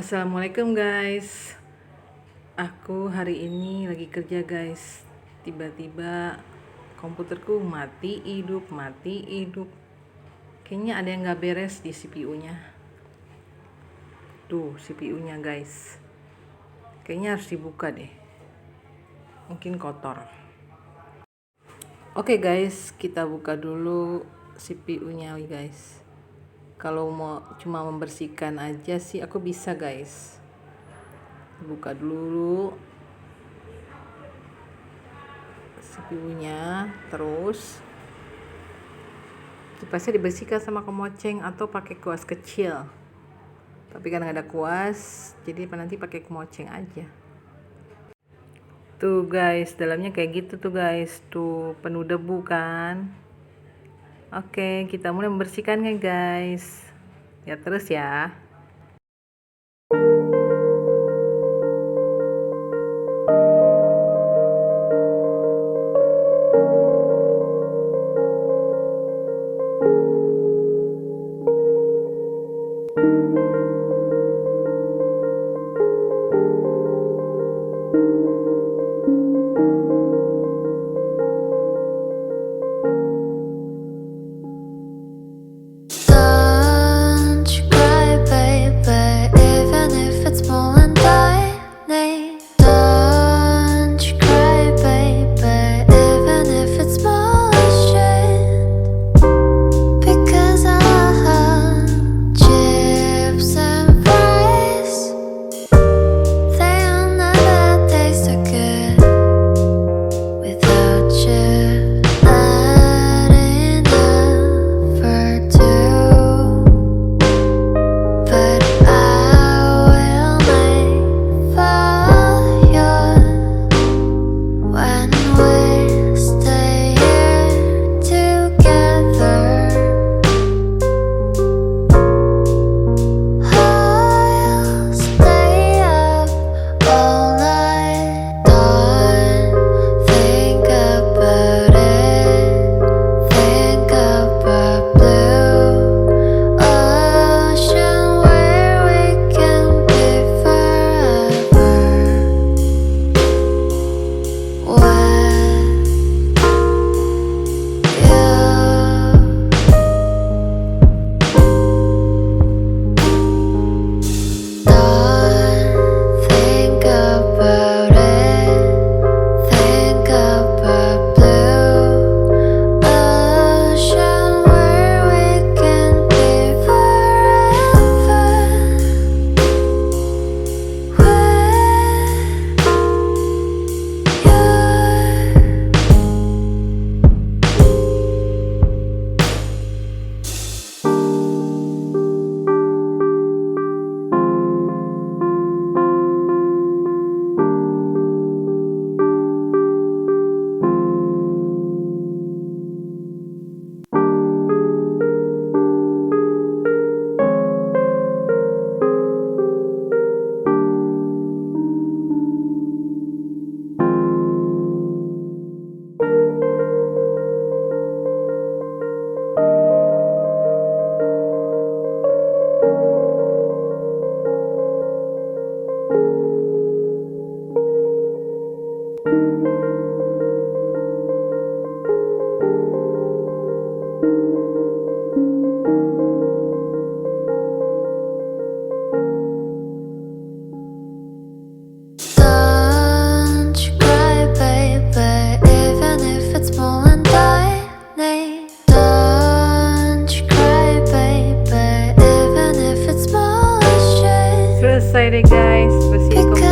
Assalamualaikum guys. Aku hari ini lagi kerja guys. Tiba-tiba komputerku mati hidup. Kayaknya ada yang gak beres di CPU-nya. Tuh CPU-nya guys. Kayaknya harus dibuka deh. Mungkin kotor. Oke guys, kita buka dulu CPU-nya guys. Kalau mau cuma membersihkan aja sih aku bisa guys. Buka dulu CPU-nya, terus kipasnya dibersihkan sama kemoceng atau pakai kuas kecil. Tapi kan nggak ada kuas, jadi nanti pakai kemoceng aja. Tuh guys, dalamnya kayak gitu tuh guys, tuh penuh debu kan. Oke, kita mulai membersihkannya guys. Ya terus ya. Selesai deh guys, bersih